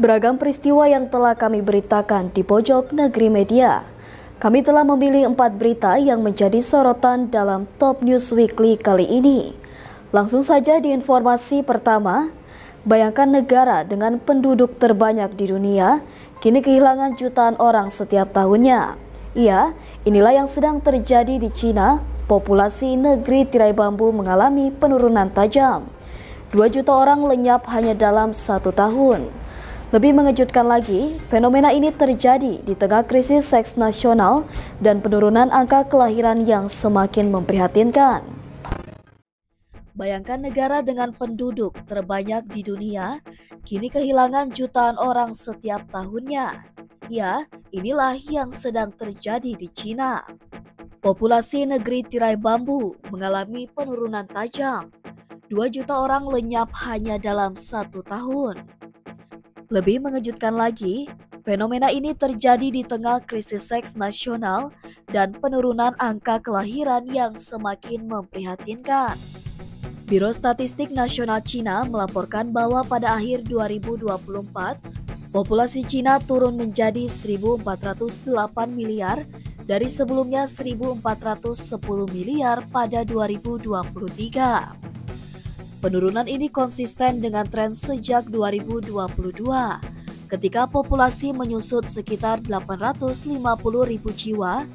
Beragam peristiwa yang telah kami beritakan di pojok negeri media. Kami telah memilih 4 berita yang menjadi sorotan dalam Top News Weekly kali ini. Langsung saja di informasi pertama, bayangkan negara dengan penduduk terbanyak di dunia kini kehilangan jutaan orang setiap tahunnya. Iya, inilah yang sedang terjadi di Cina. Populasi negeri tirai bambu mengalami penurunan tajam. 2 juta orang lenyap hanya dalam 1 tahun. Lebih mengejutkan lagi, fenomena ini terjadi di tengah krisis seks nasional dan penurunan angka kelahiran yang semakin memprihatinkan. Bayangkan negara dengan penduduk terbanyak di dunia kini kehilangan jutaan orang setiap tahunnya. Ya, inilah yang sedang terjadi di Cina. Populasi negeri tirai bambu mengalami penurunan tajam. 2 juta orang lenyap hanya dalam 1 tahun. Lebih mengejutkan lagi, fenomena ini terjadi di tengah krisis seks nasional dan penurunan angka kelahiran yang semakin memprihatinkan. Biro Statistik Nasional Cina melaporkan bahwa pada akhir 2024, populasi Cina turun menjadi 1.408 miliar dari sebelumnya 1.410 miliar pada 2023. Penurunan ini konsisten dengan tren sejak 2022, ketika populasi menyusut sekitar 850.000 jiwa,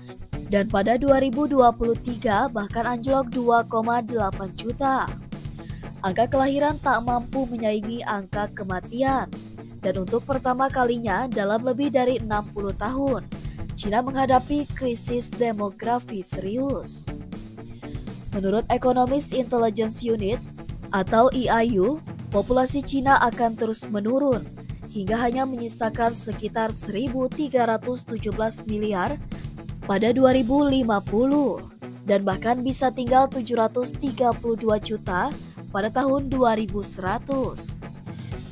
dan pada 2023 bahkan anjlok 2,8 juta. Angka kelahiran tak mampu menyaingi angka kematian, dan untuk pertama kalinya dalam lebih dari 60 tahun, Cina menghadapi krisis demografi serius. Menurut Economist Intelligence Unit, atau EIU, populasi Cina akan terus menurun hingga hanya menyisakan sekitar 1.317 miliar pada 2050 dan bahkan bisa tinggal 732 juta pada tahun 2100.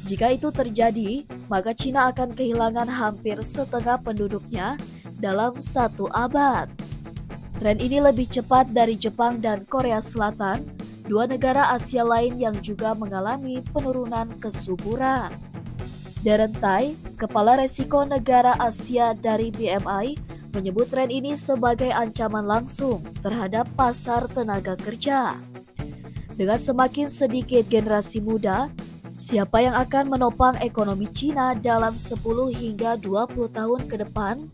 Jika itu terjadi, maka Cina akan kehilangan hampir setengah penduduknya dalam 1 abad. Tren ini lebih cepat dari Jepang dan Korea Selatan, 2 negara Asia lain yang juga mengalami penurunan kesuburan. Darren Tai, Kepala Resiko Negara Asia dari BMI, menyebut tren ini sebagai ancaman langsung terhadap pasar tenaga kerja. Dengan semakin sedikit generasi muda, siapa yang akan menopang ekonomi Cina dalam 10 hingga 20 tahun ke depan?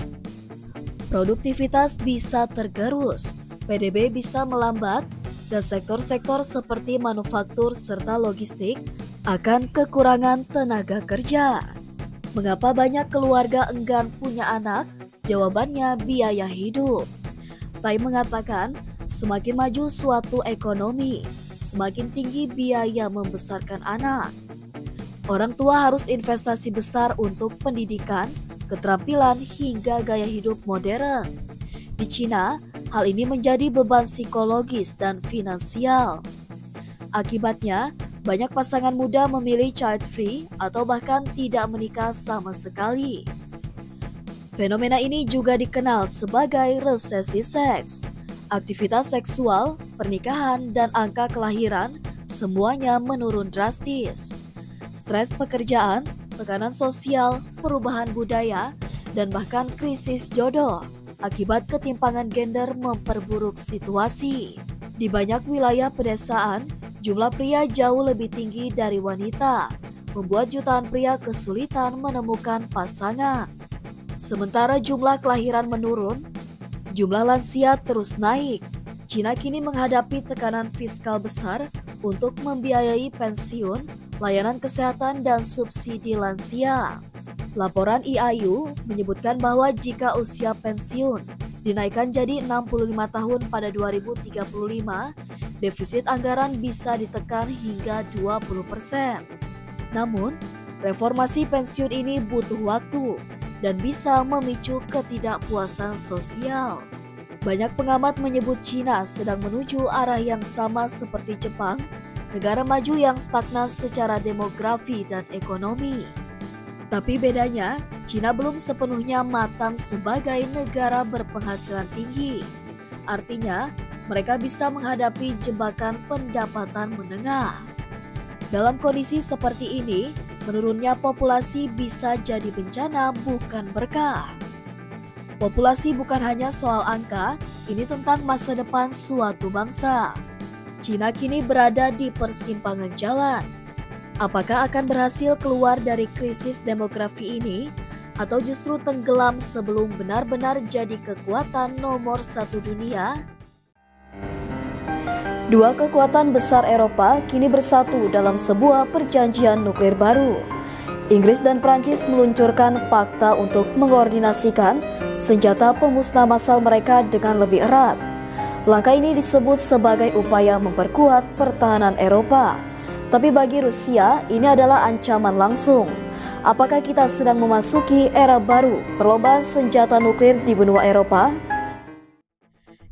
Produktivitas bisa tergerus, PDB bisa melambat, dan sektor-sektor seperti manufaktur serta logistik akan kekurangan tenaga kerja. Mengapa banyak keluarga enggan punya anak? Jawabannya biaya hidup. Tai mengatakan, semakin maju suatu ekonomi, semakin tinggi biaya membesarkan anak. Orang tua harus investasi besar untuk pendidikan, keterampilan hingga gaya hidup modern. Di Cina, hal ini menjadi beban psikologis dan finansial. Akibatnya, banyak pasangan muda memilih child free atau bahkan tidak menikah sama sekali. Fenomena ini juga dikenal sebagai resesi seks. Aktivitas seksual, pernikahan, dan angka kelahiran semuanya menurun drastis. Stres pekerjaan, tekanan sosial, perubahan budaya, dan bahkan krisis jodoh akibat ketimpangan gender memperburuk situasi. Di banyak wilayah pedesaan, jumlah pria jauh lebih tinggi dari wanita, membuat jutaan pria kesulitan menemukan pasangan. Sementara jumlah kelahiran menurun, jumlah lansia terus naik. Cina kini menghadapi tekanan fiskal besar untuk membiayai pensiun, layanan kesehatan, dan subsidi lansia. Laporan EIU menyebutkan bahwa jika usia pensiun dinaikkan jadi 65 tahun pada 2035, defisit anggaran bisa ditekan hingga 20%. Namun, reformasi pensiun ini butuh waktu dan bisa memicu ketidakpuasan sosial. Banyak pengamat menyebut Cina sedang menuju arah yang sama seperti Jepang, negara maju yang stagnan secara demografi dan ekonomi. Tapi bedanya, Cina belum sepenuhnya matang sebagai negara berpenghasilan tinggi. Artinya, mereka bisa menghadapi jebakan pendapatan menengah. Dalam kondisi seperti ini, menurunnya populasi bisa jadi bencana bukan berkah. Populasi bukan hanya soal angka, ini tentang masa depan suatu bangsa. Cina kini berada di persimpangan jalan. Apakah akan berhasil keluar dari krisis demografi ini, atau justru tenggelam sebelum benar-benar jadi kekuatan nomor satu dunia? Dua kekuatan besar Eropa kini bersatu dalam sebuah perjanjian nuklir baru. Inggris dan Prancis meluncurkan fakta untuk mengkoordinasikan senjata pemusnah massal mereka dengan lebih erat. Langkah ini disebut sebagai upaya memperkuat pertahanan Eropa. Tapi bagi Rusia, ini adalah ancaman langsung. Apakah kita sedang memasuki era baru perlombaan senjata nuklir di benua Eropa?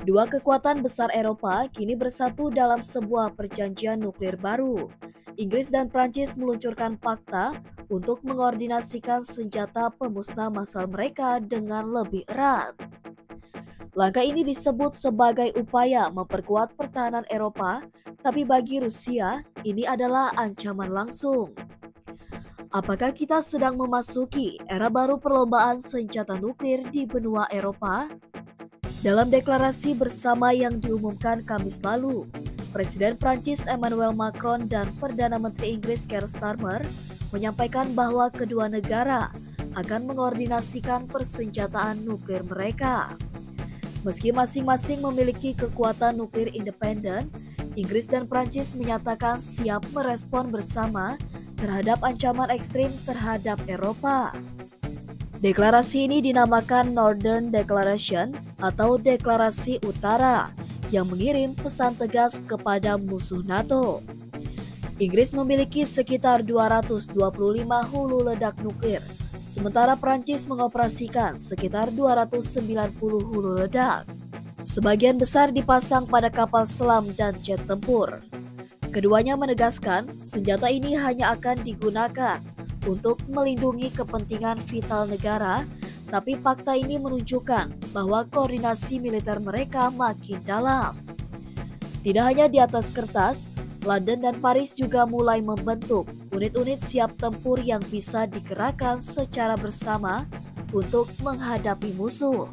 Dua kekuatan besar Eropa kini bersatu dalam sebuah perjanjian nuklir baru. Inggris dan Prancis meluncurkan fakta untuk mengkoordinasikan senjata pemusnah massal mereka dengan lebih erat. Langkah ini disebut sebagai upaya memperkuat pertahanan Eropa, tapi bagi Rusia, ini adalah ancaman langsung. Apakah kita sedang memasuki era baru perlombaan senjata nuklir di benua Eropa? Dalam deklarasi bersama yang diumumkan Kamis lalu, Presiden Prancis Emmanuel Macron dan Perdana Menteri Inggris Keir Starmer menyampaikan bahwa kedua negara akan mengkoordinasikan persenjataan nuklir mereka. Meski masing-masing memiliki kekuatan nuklir independen, Inggris dan Prancis menyatakan siap merespon bersama terhadap ancaman ekstrim terhadap Eropa. Deklarasi ini dinamakan Northern Declaration atau Deklarasi Utara yang mengirim pesan tegas kepada musuh NATO. Inggris memiliki sekitar 225 hulu ledak nuklir, sementara Prancis mengoperasikan sekitar 290 hulu ledak. Sebagian besar dipasang pada kapal selam dan jet tempur. Keduanya menegaskan senjata ini hanya akan digunakan untuk melindungi kepentingan vital negara, tapi fakta ini menunjukkan bahwa koordinasi militer mereka makin dalam. Tidak hanya di atas kertas, London dan Paris juga mulai membentuk unit-unit siap tempur yang bisa digerakkan secara bersama untuk menghadapi musuh.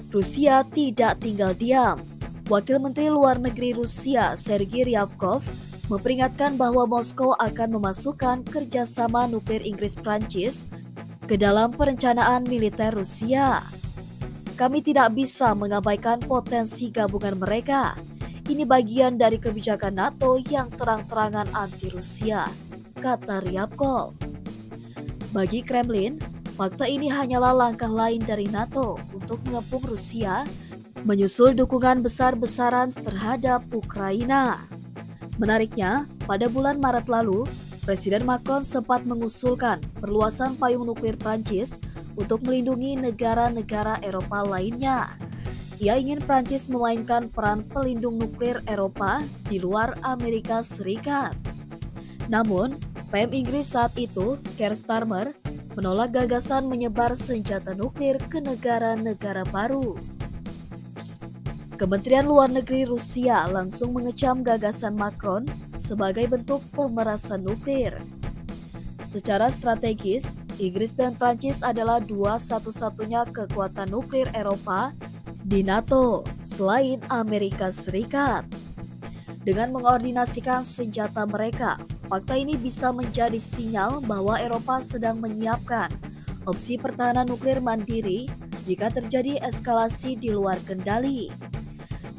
Rusia tidak tinggal diam. Wakil Menteri Luar Negeri Rusia, Sergei Ryabkov, memperingatkan bahwa Moskow akan memasukkan kerjasama nuklir Inggris-Prancis ke dalam perencanaan militer Rusia. Kami tidak bisa mengabaikan potensi gabungan mereka. Ini bagian dari kebijakan NATO yang terang-terangan anti-Rusia, kata Ryabkov. Bagi Kremlin, fakta ini hanyalah langkah lain dari NATO untuk mengepung Rusia, menyusul dukungan besar-besaran terhadap Ukraina. Menariknya, pada bulan Maret lalu, Presiden Macron sempat mengusulkan perluasan payung nuklir Prancis untuk melindungi negara-negara Eropa lainnya. Ia ingin Prancis memainkan peran pelindung nuklir Eropa di luar Amerika Serikat. Namun, PM Inggris saat itu, Keir Starmer, menolak gagasan menyebar senjata nuklir ke negara-negara baru. Kementerian Luar Negeri Rusia langsung mengecam gagasan Macron sebagai bentuk pemerasan nuklir. Secara strategis, Inggris dan Prancis adalah dua satu-satunya kekuatan nuklir Eropa di NATO selain Amerika Serikat. Dengan mengkoordinasikan senjata mereka, fakta ini bisa menjadi sinyal bahwa Eropa sedang menyiapkan opsi pertahanan nuklir mandiri jika terjadi eskalasi di luar kendali.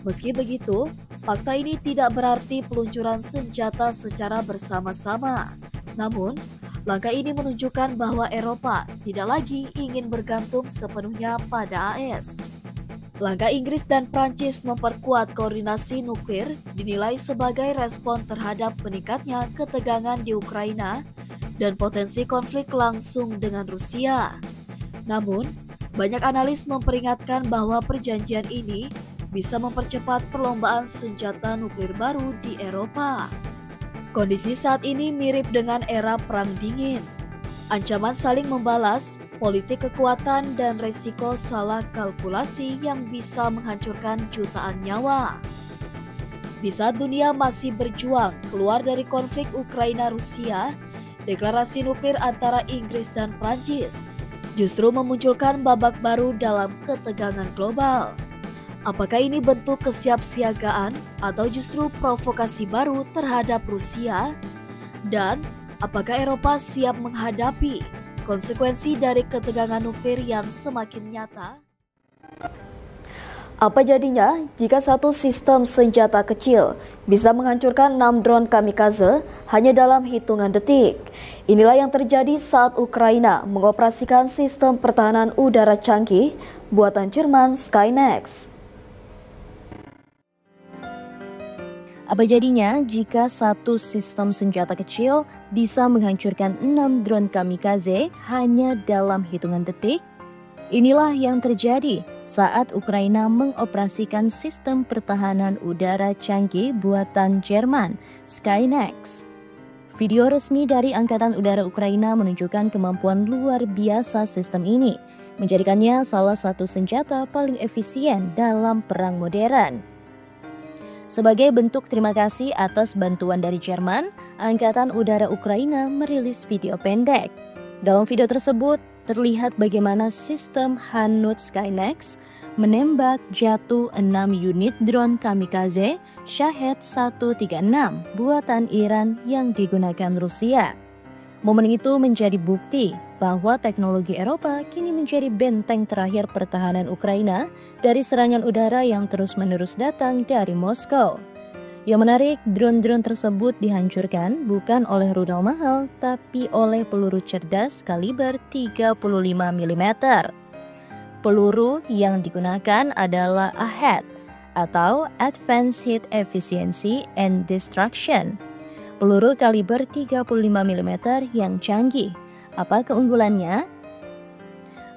Meski begitu, fakta ini tidak berarti peluncuran senjata secara bersama-sama. Namun, langkah ini menunjukkan bahwa Eropa tidak lagi ingin bergantung sepenuhnya pada AS. Langkah Inggris dan Prancis memperkuat koordinasi nuklir dinilai sebagai respon terhadap meningkatnya ketegangan di Ukraina dan potensi konflik langsung dengan Rusia. Namun, banyak analis memperingatkan bahwa perjanjian ini bisa mempercepat perlombaan senjata nuklir baru di Eropa. Kondisi saat ini mirip dengan era Perang Dingin. Ancaman saling membalas, politik kekuatan, dan resiko salah kalkulasi yang bisa menghancurkan jutaan nyawa. Di saat dunia masih berjuang keluar dari konflik Ukraina-Rusia, deklarasi nuklir antara Inggris dan Prancis justru memunculkan babak baru dalam ketegangan global. Apakah ini bentuk kesiapsiagaan atau justru provokasi baru terhadap Rusia? Dan apakah Eropa siap menghadapi konsekuensi dari ketegangan nuklir yang semakin nyata? Apa jadinya jika satu sistem senjata kecil bisa menghancurkan 6 drone kamikaze hanya dalam hitungan detik? Inilah yang terjadi saat Ukraina mengoperasikan sistem pertahanan udara canggih buatan Jerman Skynex. Apa jadinya jika satu sistem senjata kecil bisa menghancurkan 6 drone kamikaze hanya dalam hitungan detik? Inilah yang terjadi saat Ukraina mengoperasikan sistem pertahanan udara canggih buatan Jerman, Skynex. Video resmi dari Angkatan Udara Ukraina menunjukkan kemampuan luar biasa sistem ini, menjadikannya salah satu senjata paling efisien dalam perang modern. Sebagai bentuk terima kasih atas bantuan dari Jerman, Angkatan Udara Ukraina merilis video pendek. Dalam video tersebut, terlihat bagaimana sistem Hanut Skynex menembak jatuh 6 unit drone kamikaze Shahed 136 buatan Iran yang digunakan Rusia. Momen itu menjadi bukti bahwa teknologi Eropa kini menjadi benteng terakhir pertahanan Ukraina dari serangan udara yang terus-menerus datang dari Moskow. Yang menarik, drone-drone tersebut dihancurkan bukan oleh rudal mahal, tapi oleh peluru cerdas kaliber 35 mm. Peluru yang digunakan adalah AHED atau Advanced Hit Efficiency and Destruction. Peluru kaliber 35 mm yang canggih. Apa keunggulannya?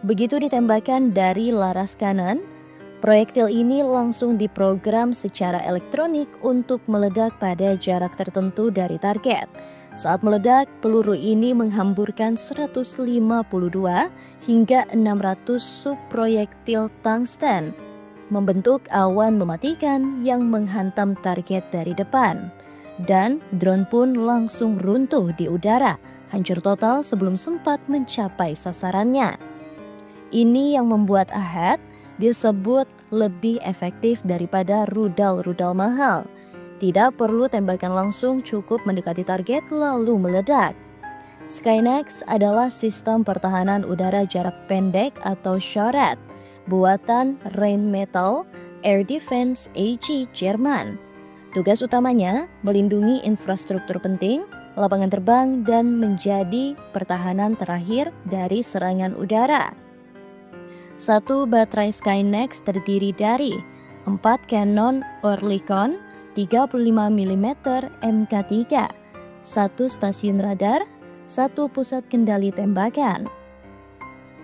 Begitu ditembakkan dari laras kanan, proyektil ini langsung diprogram secara elektronik untuk meledak pada jarak tertentu dari target. Saat meledak, peluru ini menghamburkan 152 hingga 600 subproyektil tungsten, membentuk awan mematikan yang menghantam target dari depan. Dan drone pun langsung runtuh di udara, hancur total sebelum sempat mencapai sasarannya. Ini yang membuat AHED disebut lebih efektif daripada rudal-rudal mahal. Tidak perlu tembakan langsung, cukup mendekati target lalu meledak. Skynex adalah sistem pertahanan udara jarak pendek atau SHORAD, buatan Rheinmetall Air Defense AG Jerman. Tugas utamanya melindungi infrastruktur penting, lapangan terbang, dan menjadi pertahanan terakhir dari serangan udara. Satu baterai Skynex terdiri dari 4 Canon Oerlikon 35 mm Mk3, 1 stasiun radar, 1 pusat kendali tembakan.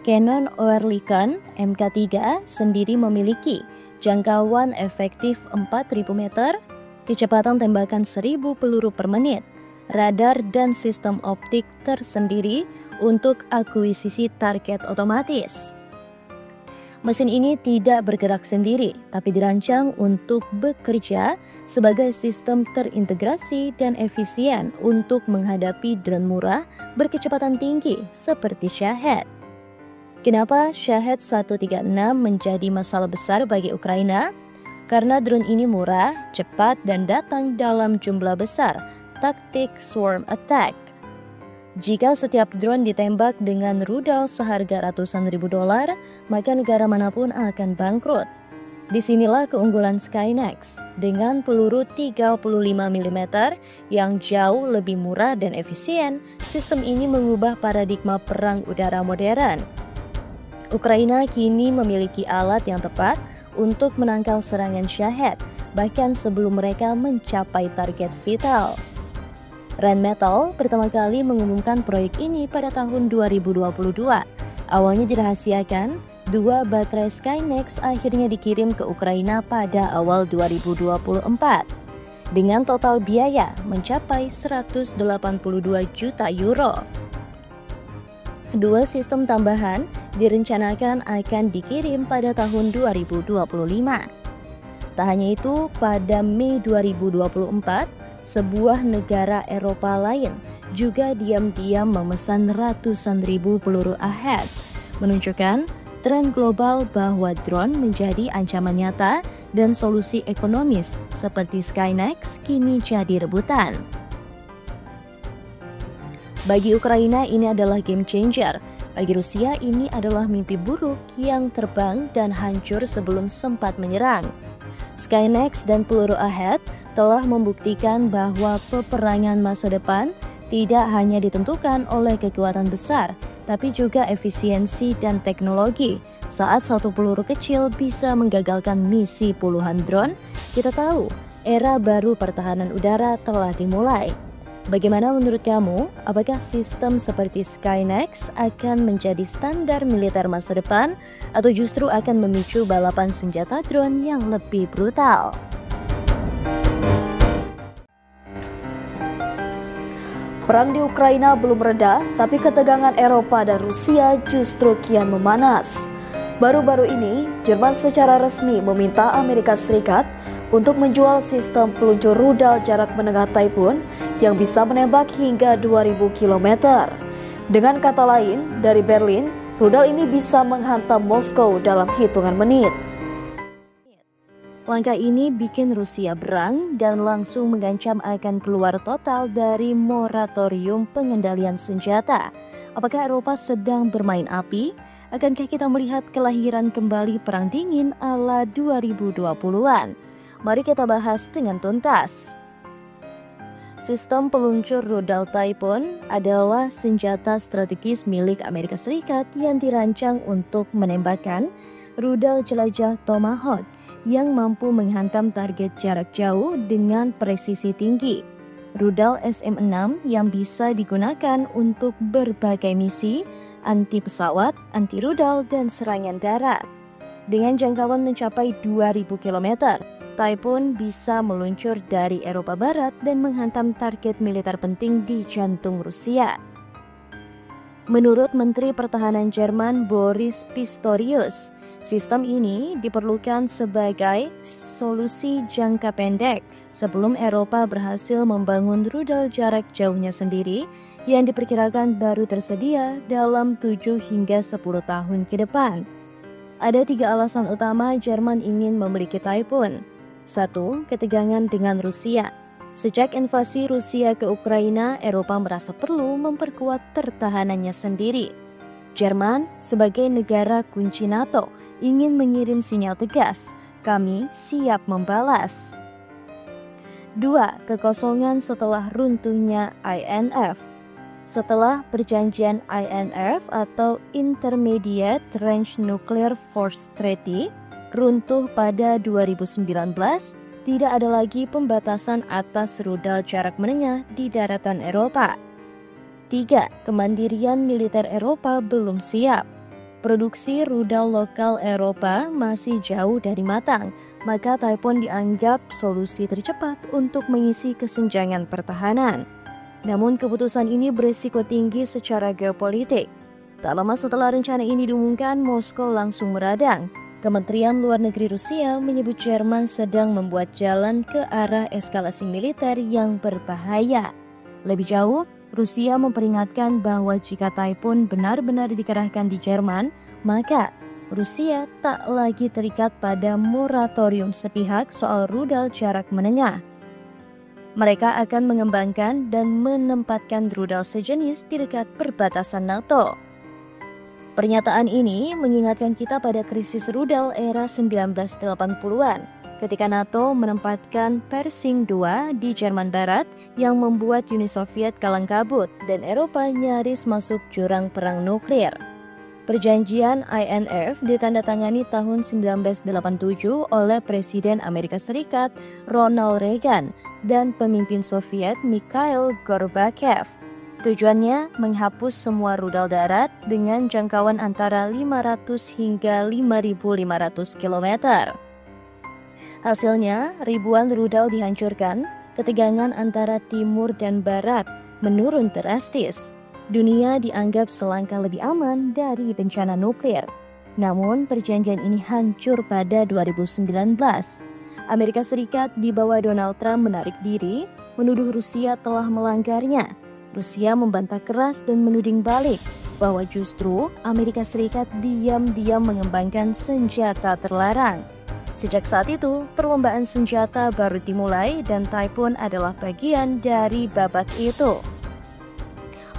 Canon Oerlikon Mk3 sendiri memiliki jangkauan efektif 4.000 meter, kecepatan tembakan 1.000 peluru per menit, radar dan sistem optik tersendiri untuk akuisisi target otomatis. Mesin ini tidak bergerak sendiri, tapi dirancang untuk bekerja sebagai sistem terintegrasi dan efisien untuk menghadapi drone murah berkecepatan tinggi seperti Shahed. Kenapa Shahed 136 menjadi masalah besar bagi Ukraina? Karena drone ini murah, cepat, dan datang dalam jumlah besar, taktik swarm attack. Jika setiap drone ditembak dengan rudal seharga ratusan ribu dolar, maka negara manapun akan bangkrut. Disinilah keunggulan Skynex. Dengan peluru 35 mm yang jauh lebih murah dan efisien, sistem ini mengubah paradigma perang udara modern. Ukraina kini memiliki alat yang tepat untuk menangkal serangan Shahed, bahkan sebelum mereka mencapai target vital. Rheinmetall pertama kali mengumumkan proyek ini pada tahun 2022. Awalnya dirahasiakan, 2 baterai Skynex akhirnya dikirim ke Ukraina pada awal 2024. Dengan total biaya mencapai 182 juta euro. 2 sistem tambahan direncanakan akan dikirim pada tahun 2025. Tak hanya itu, pada Mei 2024, sebuah negara Eropa lain juga diam-diam memesan ratusan ribu peluru Ahead, menunjukkan tren global bahwa drone menjadi ancaman nyata dan solusi ekonomis seperti Skynex kini jadi rebutan. Bagi Ukraina ini adalah game changer. Bagi Rusia ini adalah mimpi buruk yang terbang dan hancur sebelum sempat menyerang. Skynex dan peluru Ahead telah membuktikan bahwa peperangan masa depan tidak hanya ditentukan oleh kekuatan besar, tapi juga efisiensi dan teknologi. Saat satu peluru kecil bisa menggagalkan misi puluhan drone, kita tahu era baru pertahanan udara telah dimulai. Bagaimana menurut kamu? Apakah sistem seperti Skynex akan menjadi standar militer masa depan atau justru akan memicu balapan senjata drone yang lebih brutal? Perang di Ukraina belum reda, tapi ketegangan Eropa dan Rusia justru kian memanas. Baru-baru ini, Jerman secara resmi meminta Amerika Serikat untuk menjual sistem peluncur rudal jarak menengah Typhoon yang bisa menembak hingga 2000 km. Dengan kata lain, dari Berlin, rudal ini bisa menghantam Moskow dalam hitungan menit. Langkah ini bikin Rusia berang dan langsung mengancam akan keluar total dari moratorium pengendalian senjata. Apakah Eropa sedang bermain api? Akankah kita melihat kelahiran kembali perang dingin ala 2020-an? Mari kita bahas dengan tuntas. Sistem peluncur rudal Typhoon adalah senjata strategis milik Amerika Serikat yang dirancang untuk menembakkan rudal jelajah Tomahawk yang mampu menghantam target jarak jauh dengan presisi tinggi. Rudal SM-6 yang bisa digunakan untuk berbagai misi, anti pesawat, anti rudal, dan serangan darat. Dengan jangkauan mencapai 2000 km, Typhoon bisa meluncur dari Eropa Barat dan menghantam target militer penting di jantung Rusia. Menurut Menteri Pertahanan Jerman Boris Pistorius, sistem ini diperlukan sebagai solusi jangka pendek sebelum Eropa berhasil membangun rudal jarak jauhnya sendiri yang diperkirakan baru tersedia dalam 7 hingga 10 tahun ke depan. Ada 3 alasan utama Jerman ingin memiliki Typhoon. 1. Ketegangan dengan Rusia. Sejak invasi Rusia ke Ukraina, Eropa merasa perlu memperkuat pertahanannya sendiri. Jerman, sebagai negara kunci NATO, ingin mengirim sinyal tegas, kami siap membalas. 2. Kekosongan setelah runtuhnya INF. Setelah perjanjian INF atau Intermediate Range Nuclear Force Treaty runtuh pada 2019, tidak ada lagi pembatasan atas rudal jarak menengah di daratan Eropa. 3. Kemandirian militer Eropa belum siap. Produksi rudal lokal Eropa masih jauh dari matang, maka Typhoon dianggap solusi tercepat untuk mengisi kesenjangan pertahanan. Namun keputusan ini berisiko tinggi secara geopolitik. Tak lama setelah rencana ini diumumkan, Moskow langsung meradang. Kementerian Luar Negeri Rusia menyebut Jerman sedang membuat jalan ke arah eskalasi militer yang berbahaya. Lebih jauh, Rusia memperingatkan bahwa jika Typhoon benar-benar dikerahkan di Jerman, maka Rusia tak lagi terikat pada moratorium sepihak soal rudal jarak menengah. Mereka akan mengembangkan dan menempatkan rudal sejenis di dekat perbatasan NATO. Pernyataan ini mengingatkan kita pada krisis rudal era 1980-an, ketika NATO menempatkan Pershing II di Jerman Barat yang membuat Uni Soviet kalang kabut dan Eropa nyaris masuk jurang perang nuklir. Perjanjian INF ditandatangani tahun 1987 oleh Presiden Amerika Serikat Ronald Reagan dan pemimpin Soviet Mikhail Gorbachev. Tujuannya menghapus semua rudal darat dengan jangkauan antara 500 hingga 5.500 km. Hasilnya, ribuan rudal dihancurkan, ketegangan antara timur dan barat menurun drastis. Dunia dianggap selangkah lebih aman dari bencana nuklir. Namun, perjanjian ini hancur pada 2019. Amerika Serikat di bawah Donald Trump menarik diri, menuduh Rusia telah melanggarnya. Rusia membantah keras dan menuding balik bahwa justru Amerika Serikat diam-diam mengembangkan senjata terlarang. Sejak saat itu, perlombaan senjata baru dimulai dan Taipun adalah bagian dari babak itu.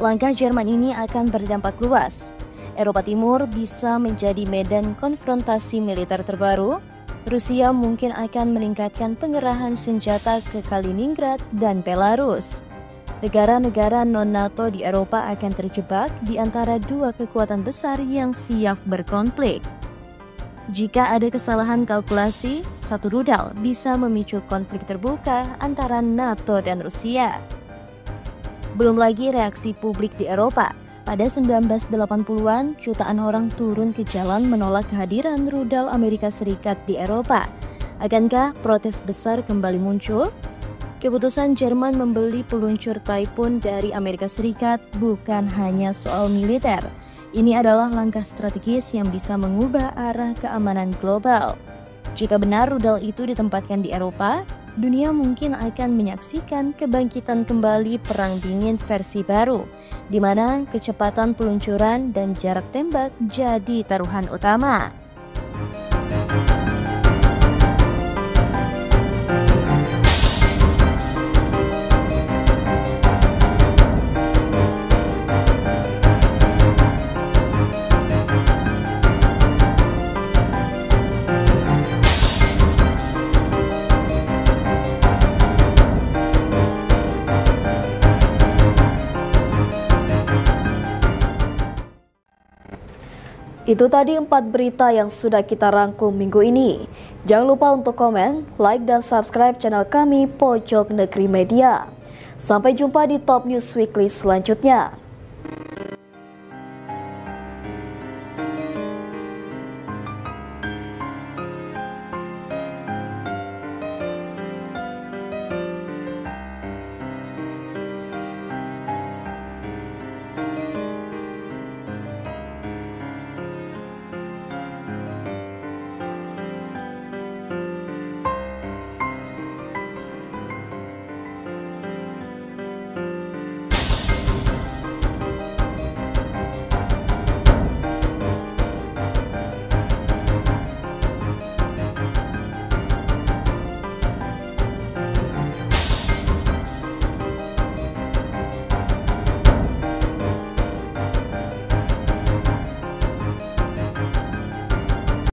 Langkah Jerman ini akan berdampak luas. Eropa Timur bisa menjadi medan konfrontasi militer terbaru. Rusia mungkin akan meningkatkan pengerahan senjata ke Kaliningrad dan Belarus. Negara-negara non-NATO di Eropa akan terjebak di antara dua kekuatan besar yang siap berkonflik. Jika ada kesalahan kalkulasi, satu rudal bisa memicu konflik terbuka antara NATO dan Rusia. Belum lagi reaksi publik di Eropa. Pada 1980-an, jutaan orang turun ke jalan menolak kehadiran rudal Amerika Serikat di Eropa. Akankah protes besar kembali muncul? Keputusan Jerman membeli peluncur Taipun dari Amerika Serikat bukan hanya soal militer. Ini adalah langkah strategis yang bisa mengubah arah keamanan global. Jika benar rudal itu ditempatkan di Eropa, dunia mungkin akan menyaksikan kebangkitan kembali Perang Dingin versi baru, di mana kecepatan peluncuran dan jarak tembak jadi taruhan utama. Itu tadi 4 berita yang sudah kita rangkum minggu ini. Jangan lupa untuk komen, like, dan subscribe channel kami Pojok Negeri Media. Sampai jumpa di Top News Weekly selanjutnya.